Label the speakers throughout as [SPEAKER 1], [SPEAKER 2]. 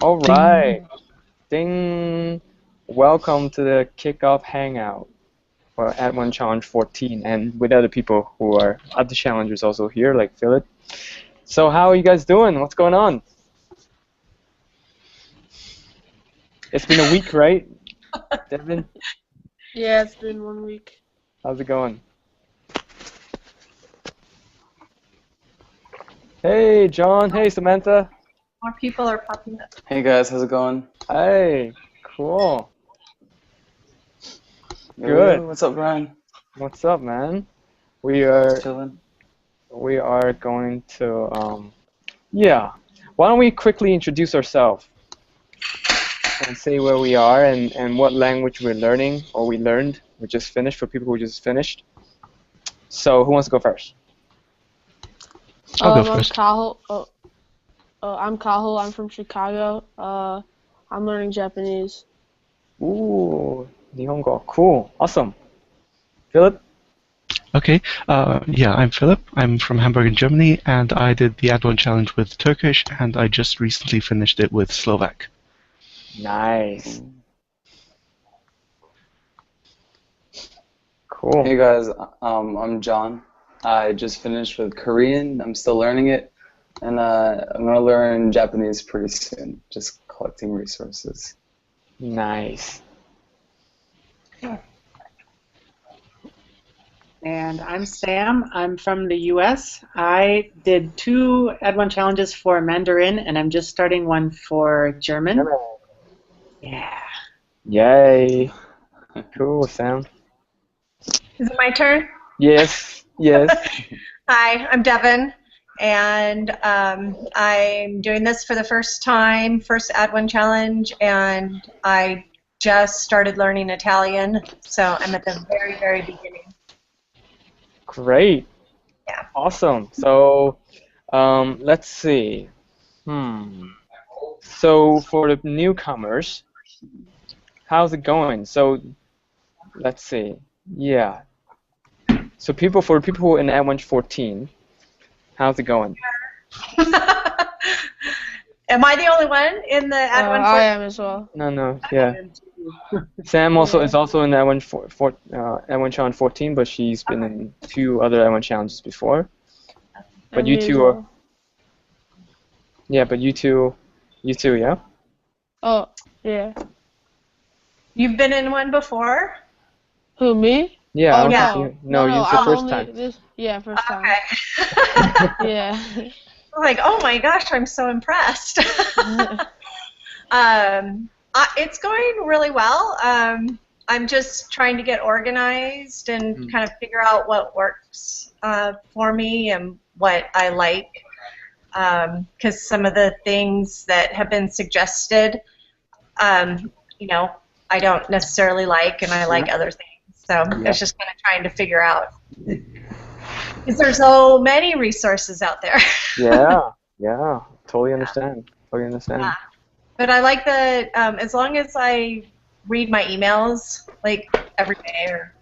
[SPEAKER 1] All right.
[SPEAKER 2] Ding.
[SPEAKER 1] Ding. Welcome to the kickoff hangout for Add1Challenge 14, and with other people who are at the challengers also here, like Philip. So how are you guys doing? What's going on? It's been a week, right? Devin,
[SPEAKER 2] Yeah, it's been 1 week.
[SPEAKER 1] how's it going? Hey, John. Hey, Samantha.
[SPEAKER 3] More people are popping up.
[SPEAKER 4] Hey guys, how's it going?
[SPEAKER 1] Hey, cool.
[SPEAKER 4] Yo,
[SPEAKER 1] Good.
[SPEAKER 4] what's up, Brian?
[SPEAKER 1] What's up, man? We are
[SPEAKER 4] Chilling.
[SPEAKER 1] going to yeah. Why don't we quickly introduce ourselves and say where we are and what language we're learning or we learned. We just finished for people who just finished. So who wants to go first?
[SPEAKER 2] I'm
[SPEAKER 5] I'll go first.
[SPEAKER 2] Kaho. I'm Kaho. I'm from Chicago. I'm learning Japanese.
[SPEAKER 1] Ooh, Nihongo. Cool. Awesome. Philip?
[SPEAKER 5] Okay, yeah, I'm Philip. I'm from Hamburg in Germany, and I did the Add1Challenge with Turkish, and I just recently finished it with Slovak.
[SPEAKER 1] Nice. Cool.
[SPEAKER 4] Hey guys, I'm John. I just finished with Korean. I'm still learning it, and I'm gonna learn Japanese pretty soon. Just collecting resources.
[SPEAKER 1] Nice.
[SPEAKER 6] And I'm Sam. I'm from the US. I did 2 Add1 challenges for Mandarin, and I'm just starting one for German. Yeah.
[SPEAKER 1] Yay. Cool, Sam.
[SPEAKER 3] Is it my turn?
[SPEAKER 1] Yes. Yes.
[SPEAKER 3] Hi, I'm Devin, and I'm doing this for the first time, first Add1 challenge, and I just started learning Italian, so I'm at the very, very beginning.
[SPEAKER 1] Great.
[SPEAKER 3] Yeah.
[SPEAKER 1] Awesome. So, let's see. So for the newcomers, how's it going? So, let's see. Yeah. So for people who are in Add1 14, how's it going?
[SPEAKER 3] Am I the only one in the Add1?
[SPEAKER 2] I am as well.
[SPEAKER 1] No. Yeah. Sam is also in Add1 Challenge 14, but she's been in 2 other Add1 challenges before. But
[SPEAKER 2] And
[SPEAKER 1] you
[SPEAKER 2] me as
[SPEAKER 1] two are.
[SPEAKER 2] well.
[SPEAKER 1] Yeah, but you two, yeah.
[SPEAKER 2] Oh, yeah.
[SPEAKER 3] You've been in one before?
[SPEAKER 2] Who, me?
[SPEAKER 1] Yeah. I
[SPEAKER 2] Oh,
[SPEAKER 1] don't
[SPEAKER 3] yeah.
[SPEAKER 1] think no, it's the
[SPEAKER 2] I'm
[SPEAKER 1] first
[SPEAKER 2] only
[SPEAKER 1] time.
[SPEAKER 2] Yeah, first time.
[SPEAKER 3] Okay.
[SPEAKER 2] Yeah.
[SPEAKER 3] I'm like, oh my gosh, I'm so impressed. It's going really well. I'm just trying to get organized and kind of figure out what works for me and what I like. Because some of the things that have been suggested, you know, I don't necessarily like, and I like other things. So it's just kind of trying to figure out. Because there's so many resources out there.
[SPEAKER 1] Yeah. Totally understand.
[SPEAKER 3] Yeah. But I like the, as long as I read my emails like every day or,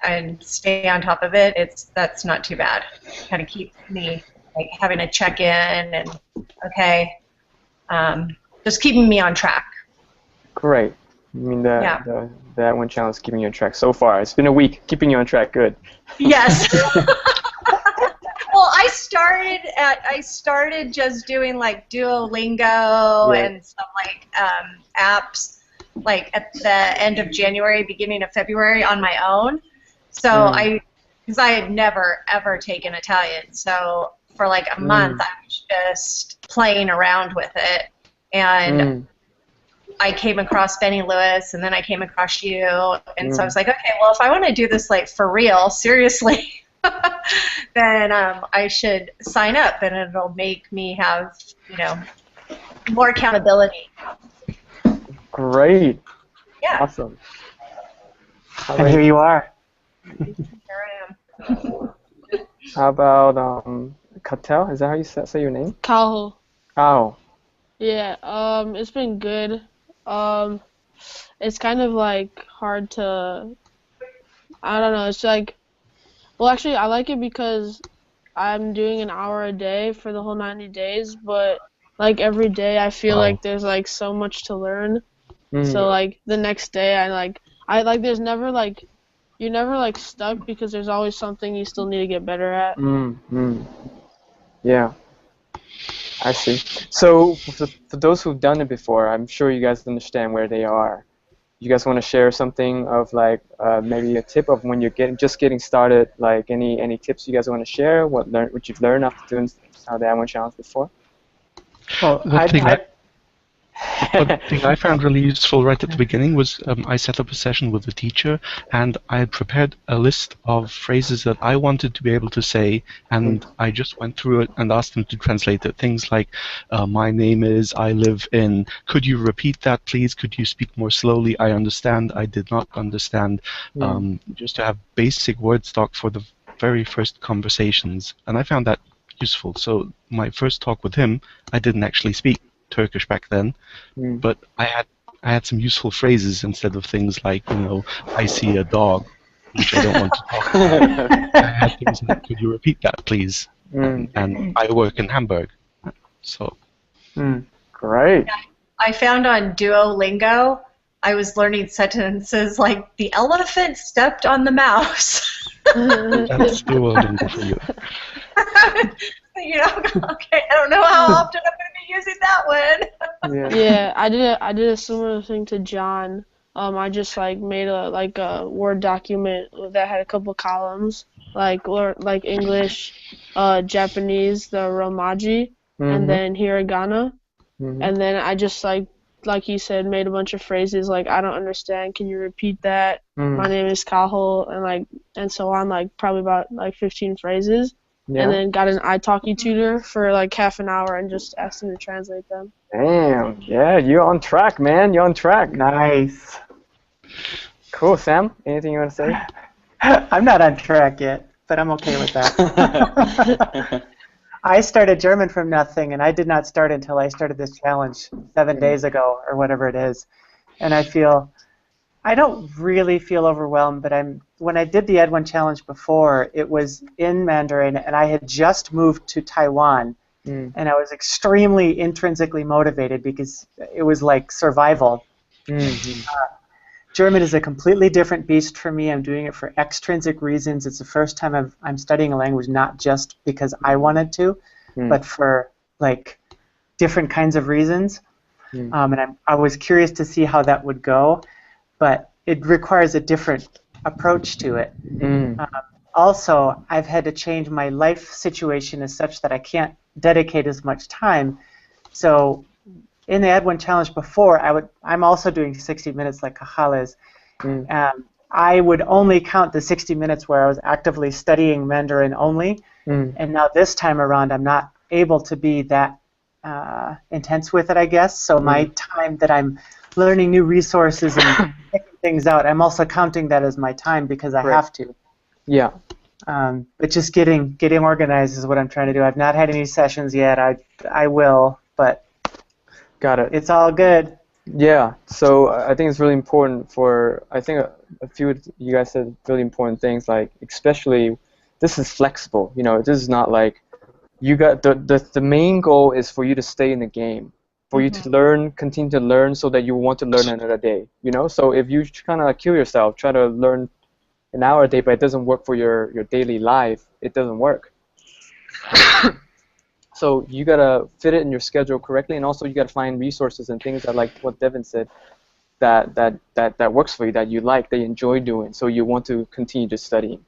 [SPEAKER 3] and stay on top of it, that's not too bad. Kind of keeps me like having to check in and, okay, just keeping me on track.
[SPEAKER 1] Great. I mean, the Add1 challenge is keeping you on track so far. It's been a week, keeping you on track. Good.
[SPEAKER 3] Yes. Well, I started just doing like Duolingo and some like apps like at the end of January, beginning of February on my own. So because I had never ever taken Italian, so for like a month I was just playing around with it, and I came across Benny Lewis, and then I came across you, and so I was like, okay, well, if I want to do this like for real, seriously. Then I should sign up, and it'll make me have, more accountability.
[SPEAKER 1] Great.
[SPEAKER 3] Yeah.
[SPEAKER 1] Awesome.
[SPEAKER 6] And here you are.
[SPEAKER 3] Here I am.
[SPEAKER 1] How about Katel? Is that how you say your name?
[SPEAKER 2] Kaho.
[SPEAKER 1] Oh.
[SPEAKER 2] Yeah. It's been good. It's kind of like hard to. I don't know. It's like. Well, actually, I like it because I'm doing an hour a day for the whole 90 days, but like every day I feel
[SPEAKER 5] Wow.
[SPEAKER 2] like there's like so much to learn.
[SPEAKER 1] Mm.
[SPEAKER 2] So like the next day I there's never like you're never like stuck because there's always something you still need to get better at.
[SPEAKER 1] Yeah, I see. So for those who've done it before, I'm sure you guys understand where they are. You guys want to share something of like maybe a tip of when you're just getting started, like any tips you guys want to share? What you've learned after doing the Add1Challenge before?
[SPEAKER 6] Well,
[SPEAKER 5] One thing I found really useful right at the beginning was I set up a session with the teacher, and I had prepared a list of phrases that I wanted to be able to say, and I just went through it and asked them to translate it. Things like, my name is, I live in, could you repeat that please? Could you speak more slowly? I understand, I did not understand. Just to have basic word stock for the very first conversations, and I found that useful. So my first talk with him, I didn't actually speak Turkish back then, but I had some useful phrases instead of things like, I see a dog, which I don't want to talk about. I had things like, could you repeat that, please? And I work in Hamburg, so.
[SPEAKER 1] Great.
[SPEAKER 3] I found on Duolingo, I was learning sentences like, the elephant stepped on the mouse.
[SPEAKER 5] That's Duolingo for you.
[SPEAKER 3] Okay, I don't know how often I'm going to be using that one.
[SPEAKER 2] Yeah, I did a similar thing to John. I just like made a Word document that had a couple columns, like English, Japanese, the Romaji, and then hiragana, and then I just like you said, made a bunch of phrases like I don't understand, can you repeat that? My name is Kahol, and so on, like probably about 15 phrases.
[SPEAKER 1] Yeah.
[SPEAKER 2] And then got an italki tutor for like half an hour and just asked him to translate them.
[SPEAKER 1] Damn, yeah, you're on track, man. You're on track.
[SPEAKER 6] Nice.
[SPEAKER 1] Cool, Sam. Anything you want to say?
[SPEAKER 6] I'm not on track yet, but I'm okay with that. I started German from nothing, and I did not start until I started this challenge 7 days ago, or whatever it is. And I don't really feel overwhelmed, but when I did the Add1Challenge before, it was in Mandarin, and I had just moved to Taiwan, and I was extremely intrinsically motivated because it was like survival. German is a completely different beast for me. I'm doing it for extrinsic reasons. It's the first time I'm studying a language not just because I wanted to, but for like different kinds of reasons. And I was curious to see how that would go. But it requires a different approach to it. Also, I've had to change my life situation as such that I can't dedicate as much time. So in the Add1Challenge before, I'm also doing 60 minutes like Kahal is. I would only count the 60 minutes where I was actively studying Mandarin only. And now this time around, I'm not able to be that intense with it, I guess. So my time that I'm learning new resources and checking things out, I'm also counting that as my time because I have to.
[SPEAKER 1] Yeah.
[SPEAKER 6] But just getting organized is what I'm trying to do. I've not had any sessions yet. I will, but
[SPEAKER 1] got it.
[SPEAKER 6] It's all good.
[SPEAKER 1] Yeah. So I think it's really important I think a few of you guys said really important things, like especially this is flexible. This is not like you got the main goal is for you to stay in the game. For you to continue to learn so that you want to learn another day, So if you kind of kill yourself, try to learn an hour a day, but it doesn't work for your daily life, it doesn't work. So you gotta fit it in your schedule correctly, and also you gotta find resources and things that, like what Devin said, that works for you, that you like, that you enjoy doing, so you want to continue to study.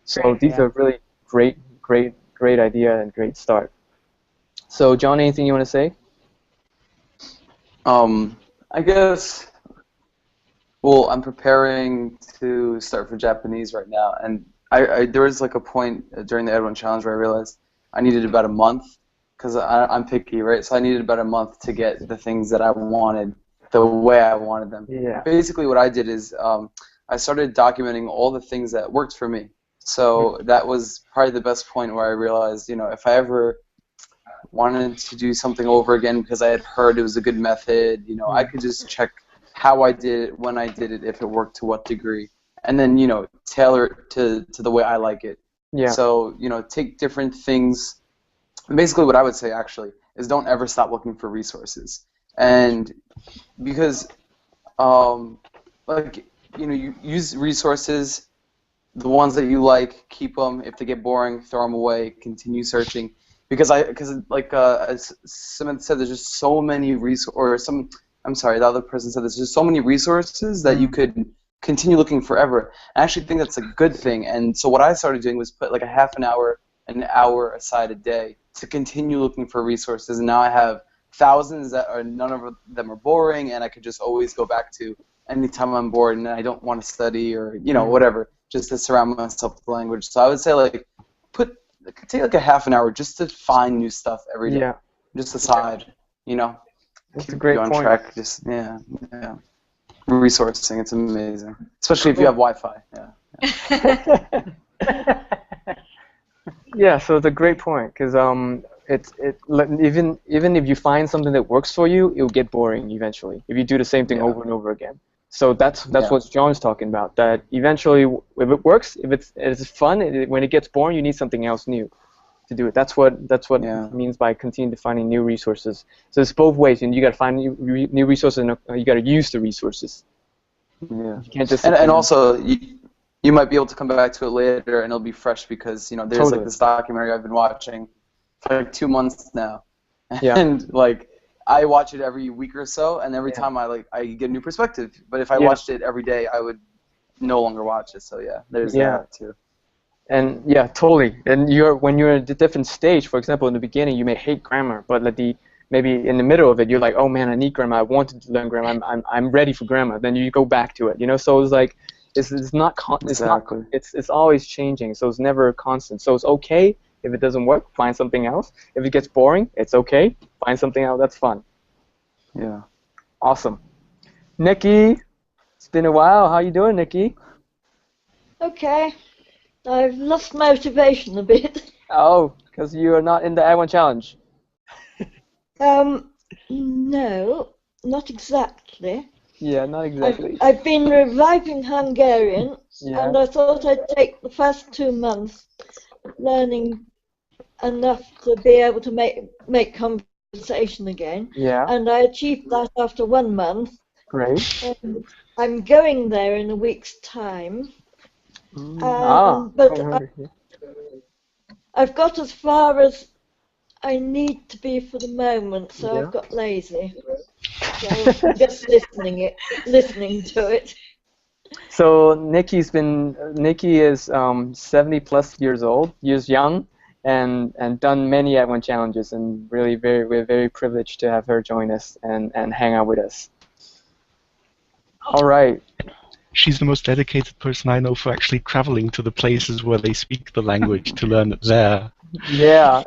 [SPEAKER 1] So these are really great idea and great start. So John, anything you want to say?
[SPEAKER 4] I guess, well, I'm preparing to start for Japanese right now, and there was like a point during the Add1Challenge where I realized I needed about a month, because I'm picky, right? So I needed about a month to get the things that I wanted the way I wanted them.
[SPEAKER 1] Yeah.
[SPEAKER 4] Basically what I did is I started documenting all the things that worked for me. So that was probably the best point where I realized, if I ever wanted to do something over again because I had heard it was a good method, I could just check how I did it, when I did it, if it worked to what degree, and then, tailor it to the way I like it.
[SPEAKER 1] Yeah.
[SPEAKER 4] So, take different things. And basically what I would say, actually, is don't ever stop looking for resources. And because, like, you know, you use resources, the ones that you like, keep them. If they get boring, throw them away. Continue searching, because like as Samantha said, there's just so many the other person said there's just so many resources that you could continue looking forever. I actually think that's a good thing. And so what I started doing was put like a half an hour aside a day to continue looking for resources. And now I have thousands that are, none of them are boring, and I could just always go back to anytime I'm bored and I don't want to study or, you know, whatever, just to surround myself with the language. So I would say, like, take like a half an hour just to find new stuff every day. Yeah. Just aside, you know.
[SPEAKER 1] That's a great
[SPEAKER 4] on
[SPEAKER 1] point.
[SPEAKER 4] Track. Just, yeah. Resourcing, it's amazing. Especially if you have Wi-Fi. Yeah.
[SPEAKER 1] Yeah, so it's a great point, because even if you find something that works for you, it'll get boring eventually if you do the same thing over and over again. So that's what John's talking about. That eventually, if it works, if it's fun, when it gets boring, you need something else new to do it. That's what it means by continuing to finding new resources. So it's both ways, and you got to find new resources, and you got to use the resources.
[SPEAKER 4] Yeah.
[SPEAKER 1] You can't just
[SPEAKER 4] and also you might be able to come back to it later, and it'll be fresh because, you know, there's like this documentary I've been watching for like 2 months now, and like I watch it every week or so, and every time I get a new perspective. But if I watched it every day, I would no longer watch it. So there's that too.
[SPEAKER 1] And totally. And when you're at a different stage, for example, in the beginning, you may hate grammar, but maybe in the middle of it, you're like, oh man, I need grammar. I wanted to learn grammar. I'm ready for grammar. Then you go back to it. You know, so it's like it's always changing. So it's never constant. So it's okay if it doesn't work. Find something else. If it gets boring, it's okay. Find something else that's fun.
[SPEAKER 4] Yeah.
[SPEAKER 1] Awesome. Nikki, it's been a while. How you doing, Nikki?
[SPEAKER 7] Okay. I've lost motivation a bit.
[SPEAKER 1] Oh, because you are not in the A1 Challenge.
[SPEAKER 7] No, not exactly.
[SPEAKER 1] Yeah, not exactly.
[SPEAKER 7] I've been reviving Hungarian, and I thought I'd take the first 2 months learning enough to be able to make conversation again. Yeah. And I achieved that after 1 month.
[SPEAKER 1] Great.
[SPEAKER 7] I'm going there in a week's time. I've got as far as I need to be for the moment, so I've got lazy. So I'm just listening to it.
[SPEAKER 1] So Nikki is 70+ years old, young, and done many Add1 challenges, and really we're very privileged to have her join us and hang out with us. All right.
[SPEAKER 5] She's the most dedicated person I know for actually traveling to the places where they speak the language to learn it there.
[SPEAKER 1] Yeah.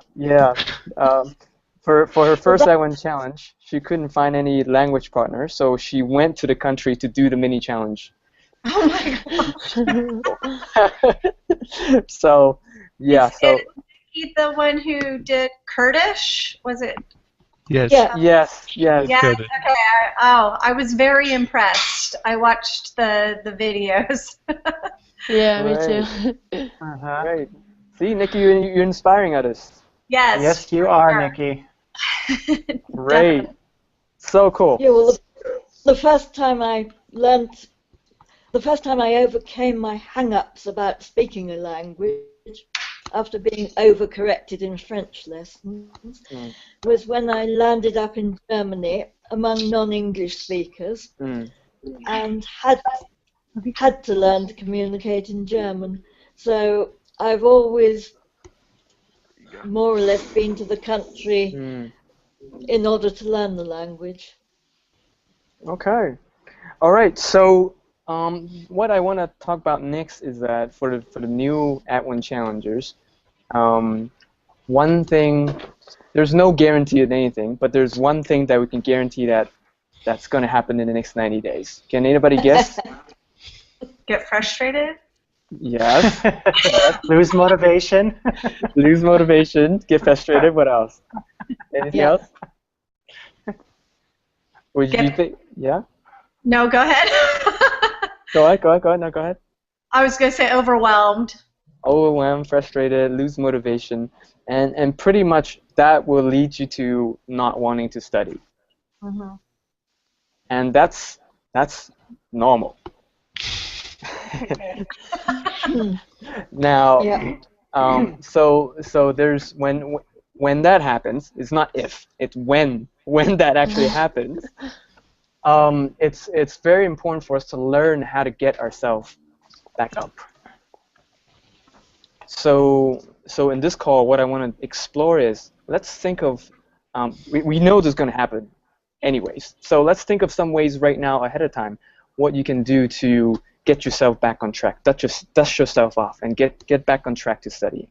[SPEAKER 1] For her first Add1 challenge, she couldn't find any language partner, so she went to the country to do the mini challenge.
[SPEAKER 3] Oh my
[SPEAKER 1] god. So
[SPEAKER 3] Is he the one who did Kurdish? Was it?
[SPEAKER 5] Yes.
[SPEAKER 7] Yeah.
[SPEAKER 1] Yes.
[SPEAKER 3] Okay. I was very impressed. I watched the videos.
[SPEAKER 2] Yeah, me too.
[SPEAKER 1] Great. See, Nikki, you're inspiring others.
[SPEAKER 3] Yes.
[SPEAKER 6] Yes, you are, Nikki.
[SPEAKER 1] Great. So cool.
[SPEAKER 7] Yeah, well, the first time I overcame my hang-ups about speaking a language after being overcorrected in French lessons was when I landed up in Germany among non-English speakers and had to learn to communicate in German. So I've always more or less been to the country in order to learn the language.
[SPEAKER 1] Okay. All right. So what I want to talk about next is that for the new Add1 challengers, one thing, there's no guarantee of anything, but there's one thing that we can guarantee that's going to happen in the next 90 days. Can anybody guess?
[SPEAKER 3] Get frustrated?
[SPEAKER 1] Yes.
[SPEAKER 6] Lose motivation.
[SPEAKER 1] Lose motivation. Get frustrated. What else? Anything else? Would you think? Yeah.
[SPEAKER 3] No, go ahead.
[SPEAKER 1] Go ahead. No, go ahead.
[SPEAKER 3] I was going to say overwhelmed.
[SPEAKER 1] Overwhelmed, frustrated, lose motivation, and pretty much that will lead you to not wanting to study.
[SPEAKER 3] Mm-hmm.
[SPEAKER 1] And that's normal. Now,
[SPEAKER 7] Yeah.
[SPEAKER 1] so there's when that happens, it's not if, it's when that actually happens. It's very important for us to learn how to get ourselves back up. So in this call, what I want to explore is, let's think of, we know this is going to happen anyways, so let's think of some ways right now ahead of time what you can do to get yourself back on track, dust yourself off, and get back on track to studying.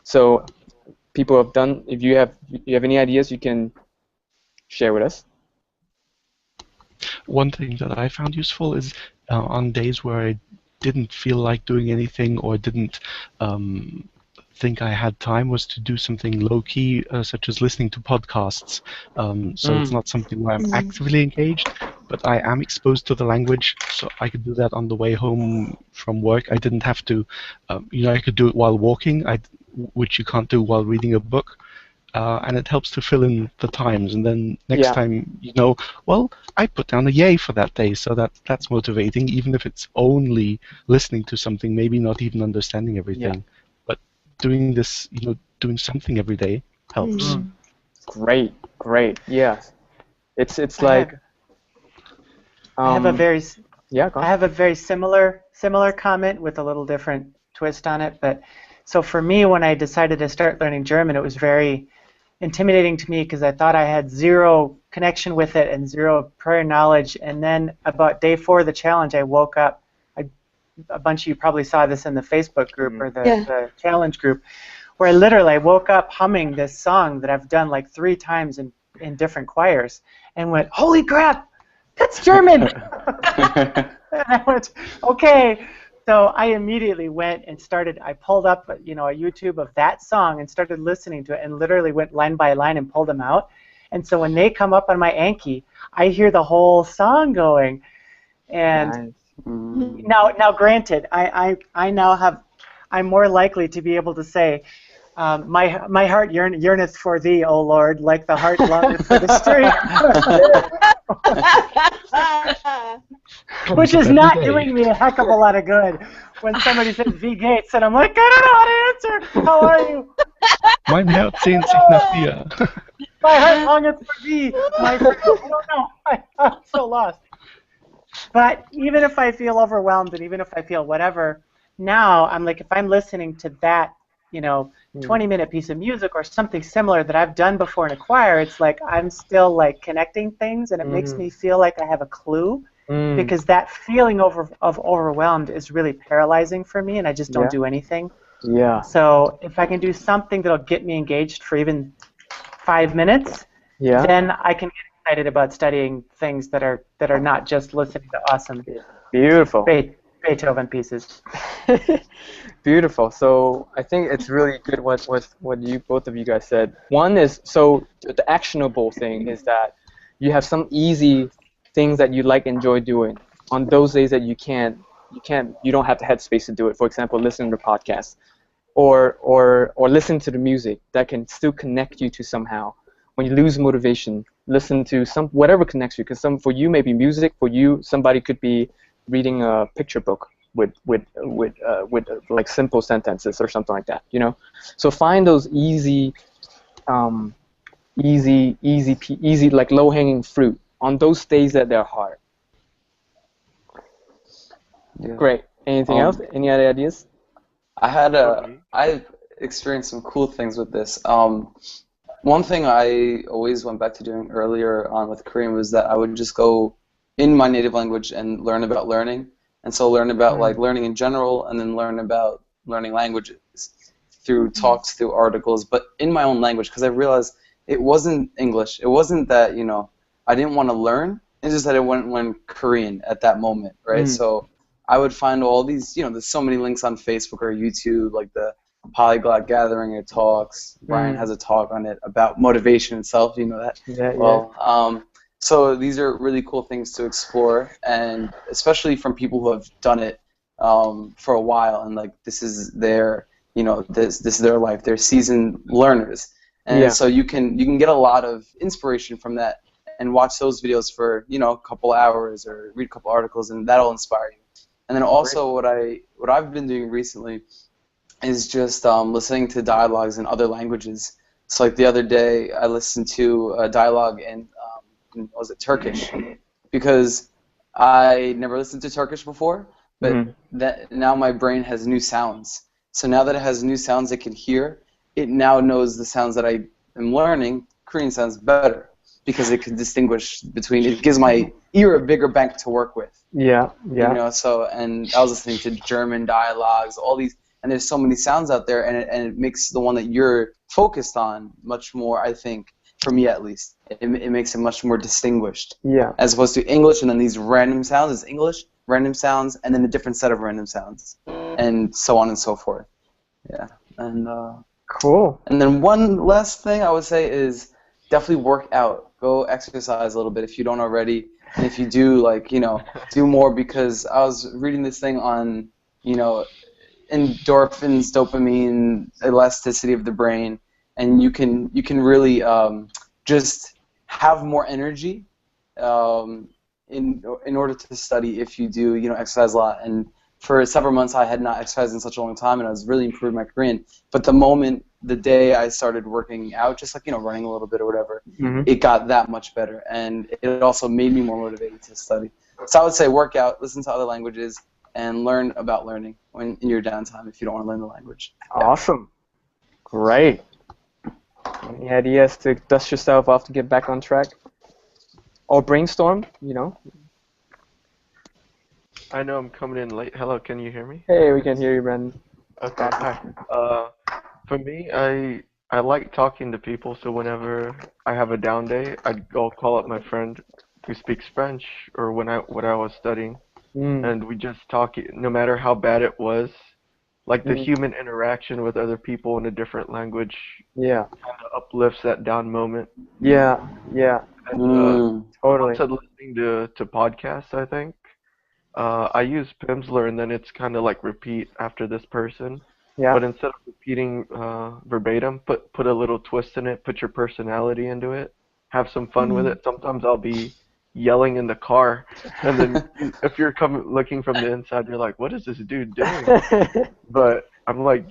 [SPEAKER 1] So people have done, if you have any ideas, you can share with us.
[SPEAKER 5] One thing that I found useful is on days where I didn't feel like doing anything or didn't think I had time, was to do something low-key, such as listening to podcasts. So it's not something where I'm actively engaged, but I am exposed to the language, so I could do that on the way home from work. I didn't have to, I could do it while walking, which you can't do while reading a book. And it helps to fill in the times, and then next time well, I put down a yay for that day, so that's motivating, even if it's only listening to something, maybe not even understanding everything, but doing this, doing something every day helps.
[SPEAKER 1] Great, yes. It's
[SPEAKER 6] I
[SPEAKER 1] like
[SPEAKER 6] have a very
[SPEAKER 1] go on.
[SPEAKER 6] I have a very similar comment with a little different twist on it. But so for me, when I decided to start learning German, it was very intimidating to me because I thought I had zero connection with it and zero prior knowledge. And then about day 4 of the challenge, I woke up. A bunch of you probably saw this in the Facebook group or the challenge group, where I woke up humming this song that I've done like 3 times in different choirs, and went, "Holy crap, that's German!" And I went, "Okay." So I immediately went and I pulled up, a YouTube of that song and started listening to it, and literally went line by line and pulled them out. And so when they come up on my Anki, I hear the whole song going. And now granted, I'm more likely to be able to say, my heart yearneth for thee, O Lord, like the heart longeth for the stream. Which is not doing me a heck of a lot of good when somebody says V Gates, and I'm like, I don't know how to answer. How are you?
[SPEAKER 5] Mein Herz sehnt sich nach dir.
[SPEAKER 6] My heart longeth for thee, my friend. I don't know. I'm so lost. But even if I feel overwhelmed, and even if I feel whatever, now I'm like, if I'm listening to that, 20-minute piece of music or something similar that I've done before in a choir, it's like I'm still like connecting things, and it makes me feel like I have a clue, because that feeling of overwhelmed is really paralyzing for me, and I just don't do anything.
[SPEAKER 1] Yeah.
[SPEAKER 6] So if I can do something that'll get me engaged for even 5 minutes, then I can get excited about studying things that are not just listening to awesome,
[SPEAKER 1] beautiful
[SPEAKER 6] Beethoven pieces.
[SPEAKER 1] Beautiful. So I think it's really good what you both of you guys said. One is, so the actionable thing is that you have some easy things that you enjoy doing on those days that you don't have the headspace to do it. For example, listen to podcasts, or listen to the music that can still connect you to somehow. When you lose motivation, listen to whatever connects you. Because for you maybe music, for you somebody could be reading a picture book with like simple sentences or something like that. So find those easy like low-hanging fruit on those days that they're hard.
[SPEAKER 4] Yeah.
[SPEAKER 1] Great. Anything else? Any other ideas?
[SPEAKER 4] I experienced some cool things with this. One thing I always went back to doing earlier on with Korean was that I would just go in my native language and learn about learning. And so learn about like learning in general, and then learn about learning languages through talks, through articles, but in my own language, because I realized it wasn't English. It wasn't that, I didn't want to learn. It's just that I wouldn't learn Korean at that moment, right? So I would find all these, there's so many links on Facebook or YouTube, like the Polyglot Gathering of talks. Brian has a talk on it about motivation itself, you know that?
[SPEAKER 1] Yeah.
[SPEAKER 4] So these are really cool things to explore, and especially from people who have done it for a while, and like this is their this is their life. They're seasoned learners, and so you can get a lot of inspiration from that, and watch those videos for a couple hours or read a couple articles, and that'll inspire you. And then also what I've been doing recently is just listening to dialogues in other languages. So like the other day, I listened to a dialogue in was it Turkish, because I never listened to Turkish before, but that now my brain has new sounds. So now that it has new sounds it can hear, it now knows the sounds that I am learning, Korean sounds, better, because it can distinguish between. It gives my ear a bigger bank to work with.
[SPEAKER 1] Yeah.
[SPEAKER 4] So, and I was listening to German dialogues, all these, and there's so many sounds out there, and it makes the one that you're focused on much more, I think, for me at least, it makes it much more distinguished.
[SPEAKER 1] Yeah.
[SPEAKER 4] As opposed to English, and then these random sounds, it's English, random sounds, and then a different set of random sounds, and so on and so forth. Yeah. And
[SPEAKER 1] cool.
[SPEAKER 4] And then one last thing I would say is definitely work out. Go exercise a little bit if you don't already. And if you do, do more, because I was reading this thing on, endorphins, dopamine, elasticity of the brain, and you can really just have more energy in order to study if you do, exercise a lot. And for several months I had not exercised in such a long time, and I was really improving my Korean. But the day I started working out, just running a little bit or whatever, it got that much better, and it also made me more motivated to study. So I would say work out, listen to other languages, and learn about learning in your downtime if you don't want to learn the language. Yeah.
[SPEAKER 1] Awesome. Great. Any ideas to dust yourself off to get back on track? Or brainstorm,
[SPEAKER 8] I know I'm coming in late. Hello, can you hear me?
[SPEAKER 1] Hey, we can hear you, Brandon.
[SPEAKER 8] Okay, hi. For me, I like talking to people, so whenever I have a down day, I'd go call up my friend who speaks French, or when I was studying, and we just talk, no matter how bad it was. Like the human interaction with other people in a different language kind of uplifts that down moment.
[SPEAKER 1] Yeah.
[SPEAKER 8] And,
[SPEAKER 1] totally.
[SPEAKER 8] Also listening to podcasts, I think. I use Pimsleur, and then it's kind of like repeat after this person.
[SPEAKER 1] Yeah.
[SPEAKER 8] But instead of repeating verbatim, put a little twist in it, put your personality into it, have some fun with it. Sometimes I'll be yelling in the car, and then if you're looking from the inside, you're like, what is this dude doing? But I'm like,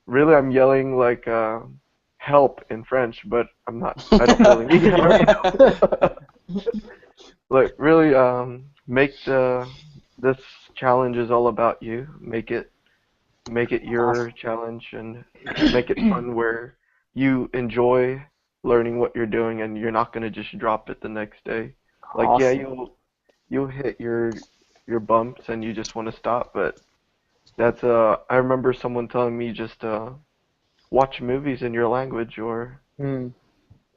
[SPEAKER 8] really, I'm yelling like help in French, but I don't really need help. Like, really, make this challenge is all about you. Make it your challenge, and make it fun where you enjoy learning what you're doing, and you're not gonna just drop it the next day. Like, you'll hit your bumps and you just want to stop, but that's I remember someone telling me just watch movies in your language or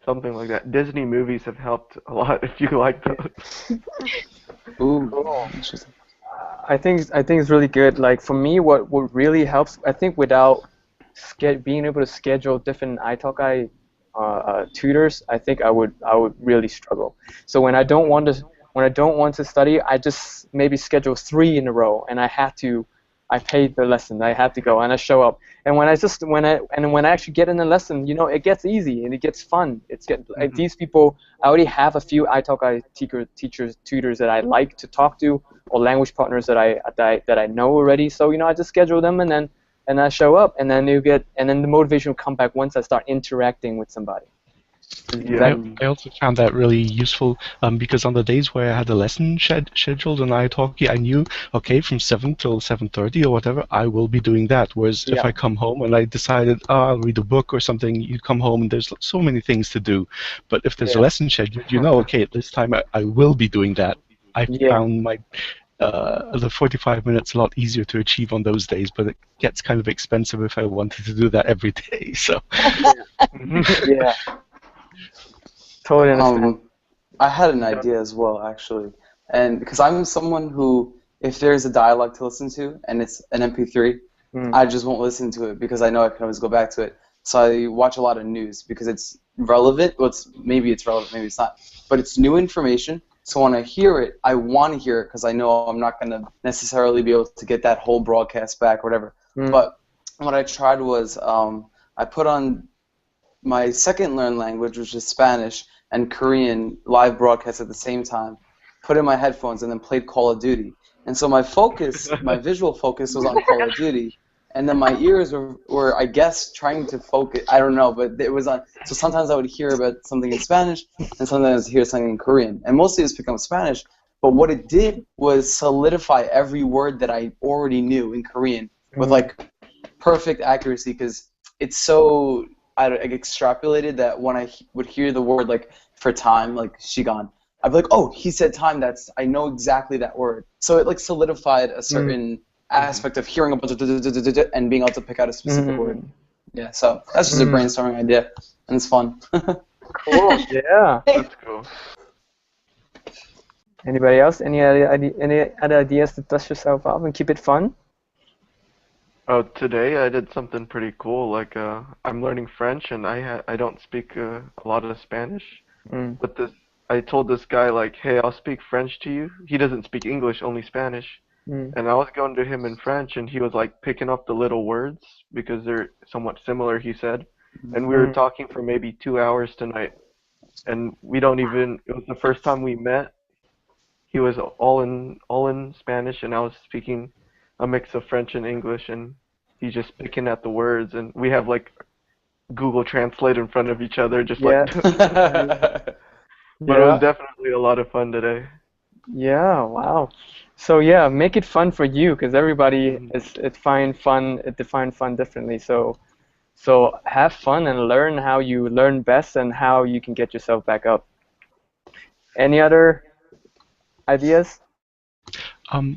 [SPEAKER 8] something like that. Disney movies have helped a lot if you like those.
[SPEAKER 4] Ooh.
[SPEAKER 1] Interesting. I think it's really good. Like for me, what really helps, I think, without being able to schedule different italki tutors, I think I would really struggle. So when I don't want to study, I just maybe schedule 3 in a row, and I paid the lesson. I have to go, and I show up. And when I actually get in the lesson, it gets easy and it gets fun. Like these people, I already have a few italki tutors that I like to talk to, or language partners that I know already. So I just schedule them, and I show up, and then the motivation will come back once I start interacting with somebody.
[SPEAKER 5] Yeah, I also found that really useful because on the days where I had a lesson scheduled in italki, I knew, okay, from 7 till 7:30 or whatever, I will be doing that. Whereas if I come home and I decided, I'll read a book or something, you come home and there's so many things to do. But if there's a lesson scheduled, okay, at this time I will be doing that. I found the 45 minutes a lot easier to achieve on those days, but it gets kind of expensive if I wanted to do that every day. So.
[SPEAKER 1] Yeah. Totally understand.
[SPEAKER 4] I had an idea as well, actually, and because I'm someone who, if there's a dialogue to listen to and it's an MP3, I just won't listen to it because I know I can always go back to it. So I watch a lot of news because it's relevant. Well, maybe it's relevant, maybe it's not, but it's new information. So when I hear it, I want to hear it because I know I'm not going to necessarily be able to get that whole broadcast back or whatever. But what I tried was I put on my second learned language, which is Spanish, and Korean live broadcast at the same time, put in my headphones, and then played Call of Duty. And so my focus, my visual focus was on Call of Duty, and then my ears were I guess, trying to focus. I don't know, but it was on. So sometimes I would hear about something in Spanish, and sometimes I would hear something in Korean. And mostly it was picking up Spanish, but what it did was solidify every word that I already knew in Korean with, like, perfect accuracy, because it's so extrapolated that when I would hear the word, like, for time, like shigan, I'd be like, oh, he said time. I know exactly that word. So it, like, solidified a certain aspect of hearing a bunch of and being able to pick out a specific word. Yeah, so that's just a brainstorming idea, and it's fun.
[SPEAKER 1] Cool. Yeah.
[SPEAKER 8] That's cool.
[SPEAKER 1] Anybody else? Any other ideas to dust yourself off and keep it fun?
[SPEAKER 8] Oh, today I did something pretty cool. Like, I'm learning French, and I don't speak a lot of Spanish. But I told this guy, like, hey, I'll speak French to you. He doesn't speak English, only Spanish. And I was going to him in French, and he was, like, picking up the little words because they're somewhat similar, he said. And we were talking for maybe 2 hours tonight. And it was the first time we met. He was all in Spanish, and I was speaking a mix of French and English, and he's just picking at the words, and we have, like, Google Translate in front of each other, just like. But it was definitely a lot of fun today.
[SPEAKER 1] Yeah, wow. So yeah, make it fun for you, because everybody defines fun differently. So have fun and learn how you learn best and how you can get yourself back up. Any other ideas?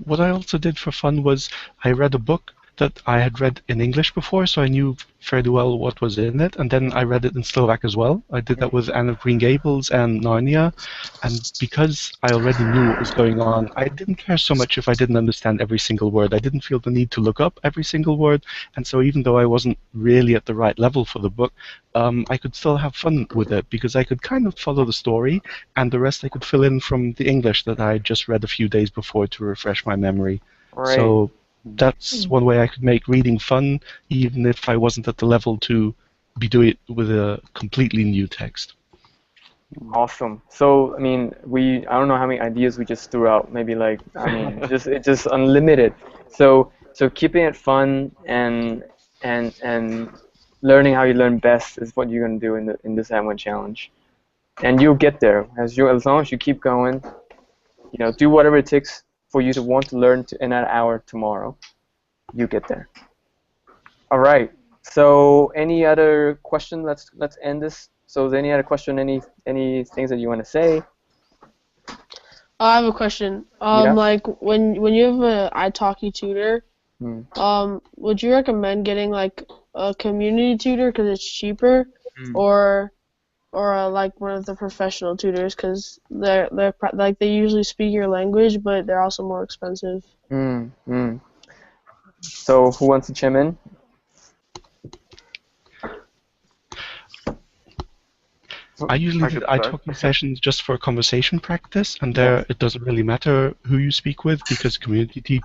[SPEAKER 5] What I also did for fun was I read a book that I had read in English before, so I knew fairly well what was in it, and then I read it in Slovak as well. I did that with Anne of Green Gables and Narnia, and because I already knew what was going on, I didn't care so much if I didn't understand every single word. I didn't feel the need to look up every single word, and so even though I wasn't really at the right level for the book, I could still have fun with it, because I could kind of follow the story, and the rest I could fill in from the English that I had just read a few days before to refresh my memory.
[SPEAKER 1] Right.
[SPEAKER 5] So that's one way I could make reading fun, even if I wasn't at the level to be doing it with a completely new text.
[SPEAKER 1] Awesome. So I mean, I don't know how many ideas we just threw out. Maybe, like, I mean, it's just unlimited. So keeping it fun and learning how you learn best is what you're gonna do in this Add1Challenge, and you'll get there as long as you keep going. You know, do whatever it takes for you to want to learn in that hour tomorrow. You get there. All right. So any other question? Let's end this. So is there any other question? Any things that you want to say?
[SPEAKER 2] I have a question. Like, when you have an italki tutor, would you recommend getting, like, a community tutor because it's cheaper, or like one of the professional tutors because they're like they usually speak your language, but they're also more expensive?
[SPEAKER 1] So who wants to chime in?
[SPEAKER 5] I usually do italki sessions just for conversation practice, and there it doesn't really matter who you speak with because community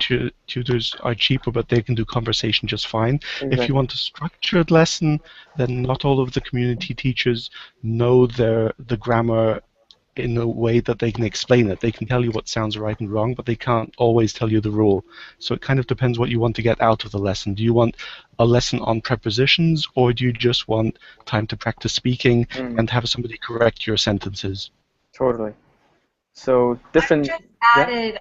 [SPEAKER 5] tutors are cheaper, but they can do conversation just fine. Exactly. If you want a structured lesson, then not all of the community teachers know the grammar in a way that they can explain it. They can tell you what sounds right and wrong, but they can't always tell you the rule. So it kind of depends what you want to get out of the lesson. Do you want a lesson on prepositions, or do you just want time to practice speaking and have somebody correct your sentences?
[SPEAKER 1] Totally. So different.
[SPEAKER 3] I just added.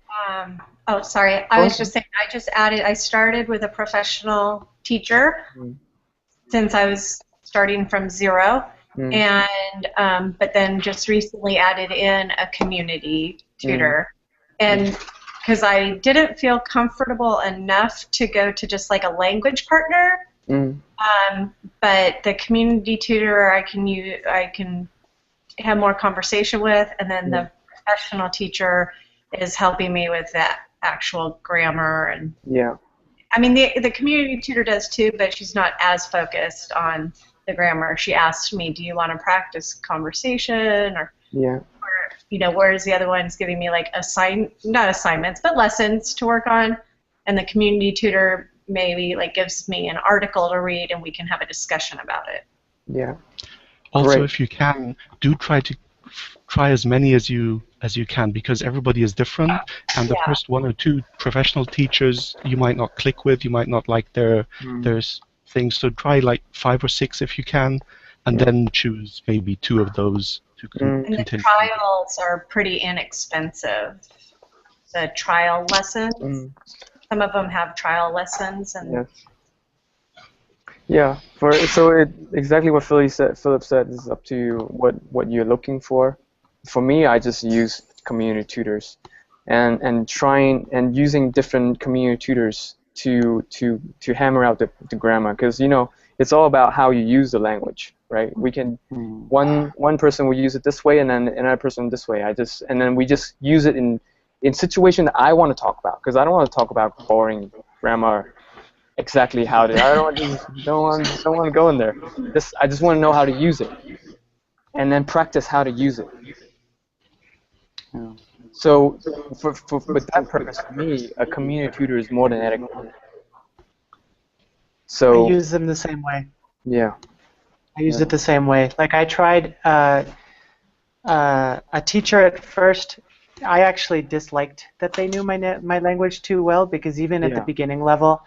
[SPEAKER 3] Oh, sorry. I was just saying. I started with a professional teacher since I was starting from zero. And but then just recently added in a community tutor, and because I didn't feel comfortable enough to go to just like a language partner, but the community tutor I can have more conversation with, and then the professional teacher is helping me with that actual grammar and I mean the community tutor does too, but she's not as focused on the grammar. She asked me, do you want to practice conversation or you know, whereas the other one's giving me like not assignments but lessons to work on, and the community tutor maybe like gives me an article to read and we can have a discussion about it.
[SPEAKER 1] Yeah.
[SPEAKER 5] Also,
[SPEAKER 1] Great.
[SPEAKER 5] if you can, do try as many as you can, because everybody is different, and the
[SPEAKER 3] Yeah.
[SPEAKER 5] first one or two professional teachers you might not click with, you might not like their things. So try like 5 or 6 if you can, and then choose maybe 2 of those to
[SPEAKER 3] And the
[SPEAKER 5] continue.
[SPEAKER 3] trials are pretty inexpensive. The trial lessons. Some of them have trial lessons, and
[SPEAKER 1] Yes. Yeah. Exactly what Philip said is up to you what you're looking for. For me, I just use community tutors, and trying and using different community tutors to hammer out the grammar, because it's all about how you use the language, right? We can one person will use it this way, and then another person this way. And then we just use it in situation that I want to talk about, because I don't want to talk about boring grammar. Exactly how to. I don't want to go in there. I just want to know how to use it, and then practice how to use it.
[SPEAKER 4] Yeah.
[SPEAKER 1] So, with that purpose, for me, a community tutor is more than adequate. So
[SPEAKER 6] I use them the same way.
[SPEAKER 1] Yeah.
[SPEAKER 6] I use it the same way. Like I tried a teacher at first. I actually disliked that they knew my language too well, because even at the beginning level,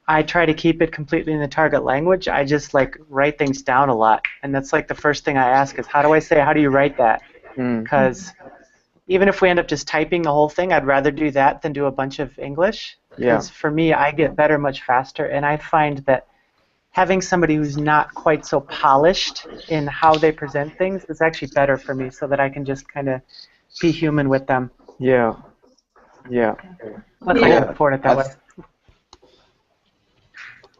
[SPEAKER 6] I try to keep it completely in the target language. I just like write things down a lot, and that's like the first thing I ask is, how do you write that? Because even if we end up just typing the whole thing, I'd rather do that than do a bunch of English. Because for me, I get better much faster, and I find that having somebody who's not quite so polished in how they present things is actually better for me, so that I can just kind of be human with them.
[SPEAKER 1] Yeah. Yeah.
[SPEAKER 6] Plus, I can afford it that way.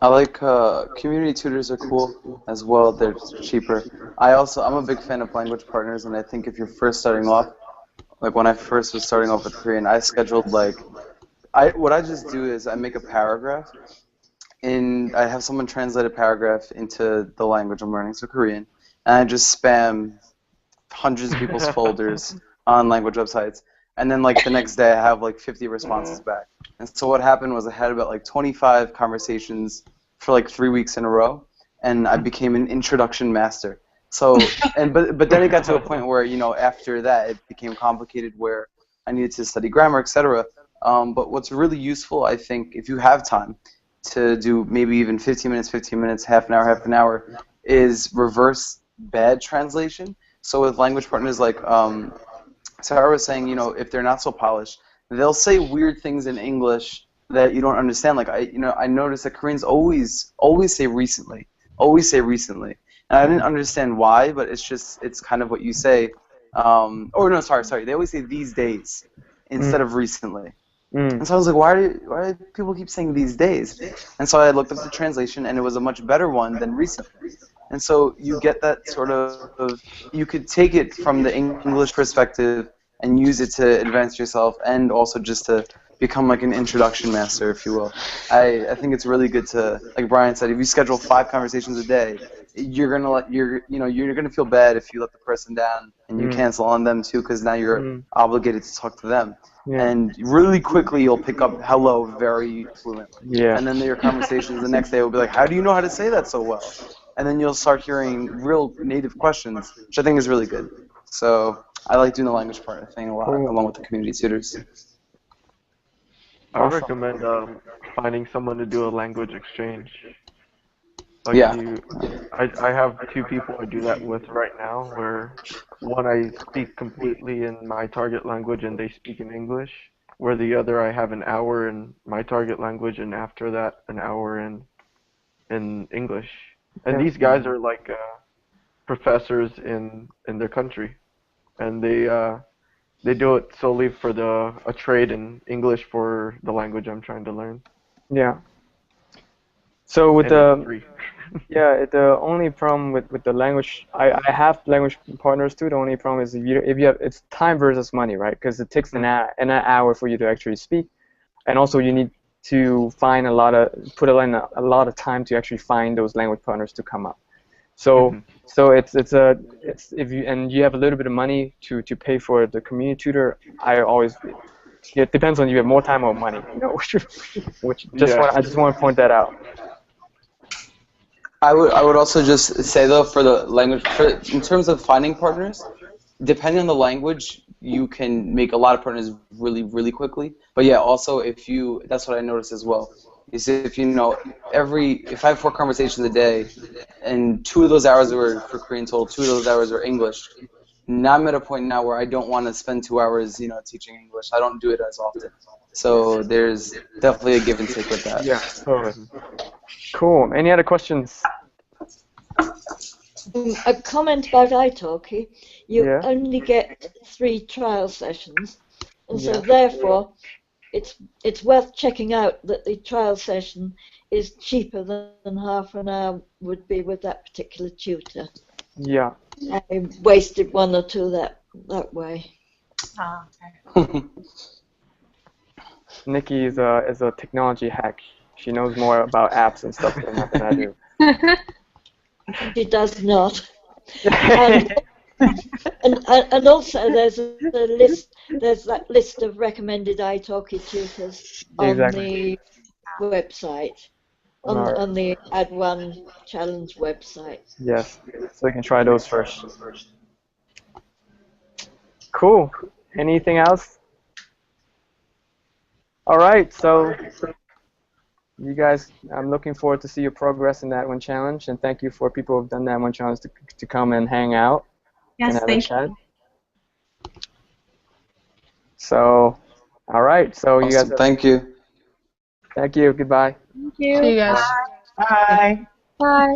[SPEAKER 4] I like community tutors are cool as well. They're cheaper. I'm a big fan of language partners, and I think if you're first starting off, like when I first was starting off with Korean, I scheduled what I just do is I make a paragraph, and I have someone translate a paragraph into the language I'm learning, so Korean, and I just spam hundreds of people's folders on language websites, and then like the next day I have like 50 responses back. And so what happened was I had about like 25 conversations for like 3 weeks in a row, and I became an introduction master. So, but then it got to a point where, after that it became complicated, where I needed to study grammar, etc. But what's really useful, I think, if you have time to do maybe even 15 minutes, half an hour, is reverse bad translation. So with language partners like Sarah was saying, if they're not so polished, they'll say weird things in English that you don't understand. Like I noticed that Koreans always say recently, and I didn't understand why, but it's kind of what you say. Or no, sorry, they always say these days instead of recently. And so I was like, why do people keep saying these days? And so I looked up the translation, and it was a much better one than recently. And so you get that sort of, you could take it from the English perspective and use it to advance yourself, and also just to become like an introduction master, if you will. I think it's really good to, like Brian said, if you schedule 5 conversations a day, you're gonna feel bad if you let the person down and you cancel on them too, because now you're obligated to talk to them. Yeah. And really quickly you'll pick up hello very fluently. Yeah. And then your conversations the next day will be like, how do you know how to say that so well? And then you'll start hearing real native questions, which I think is really good. So I like doing the language partner thing a lot, along with the community tutors.
[SPEAKER 8] I recommend finding someone to do a language exchange. Like I have 2 people I do that with right now, where one I speak completely in my target language and they speak in English, where the other I have an hour in my target language and after that an hour in English. And these guys are like professors in their country, and they do it solely for a trade in English for the language I'm trying to learn.
[SPEAKER 1] Yeah. So with the only problem with the language, I have language partners too. The only problem is if you have, it's time versus money, right? Because it takes an hour for you to actually speak, and also you need to find put in a lot of time to actually find those language partners to come up. So it's if you have a little bit of money to pay for the community tutor, I always it depends on you have more time or money. You know, which just
[SPEAKER 8] Yeah.
[SPEAKER 1] I just want to point that out.
[SPEAKER 4] I would also just say though, for the language, in terms of finding partners, depending on the language, you can make a lot of partners really, really quickly. But yeah, also that's what I noticed as well, is if if I have 4 conversations a day, and 2 of those hours were for Korean total, 2 of those hours were English. Now I'm at a point now where I don't want to spend 2 hours, teaching English. I don't do it as often. So there's definitely a give and take with that.
[SPEAKER 1] Yeah, totally. Cool. Any other questions?
[SPEAKER 7] A comment about italki. You
[SPEAKER 1] Yeah.
[SPEAKER 7] only get 3 trial sessions, and so
[SPEAKER 1] Yeah.
[SPEAKER 7] therefore it's worth checking out that the trial session is cheaper than half an hour would be with that particular tutor.
[SPEAKER 1] Yeah.
[SPEAKER 7] I wasted 1 or 2 that way.
[SPEAKER 3] Oh, okay.
[SPEAKER 1] Nikki is a technology hack. She knows more about apps and stuff than I do.
[SPEAKER 7] She does not. And also there's that list of recommended italki tutors on
[SPEAKER 1] Exactly.
[SPEAKER 7] the website, on the Add1Challenge website.
[SPEAKER 1] Yes. So you can try those first. Cool. Anything else? All right. So you guys, I'm looking forward to see your progress in that one challenge, and thank you for people who've done that one challenge to come and hang out and
[SPEAKER 3] Yes,
[SPEAKER 1] have a
[SPEAKER 3] thank
[SPEAKER 1] chat. So, all right. So you guys.
[SPEAKER 4] Awesome. Thank you.
[SPEAKER 1] Thank you. Goodbye.
[SPEAKER 3] Thank you.
[SPEAKER 2] See you guys.
[SPEAKER 6] Bye.
[SPEAKER 3] Bye.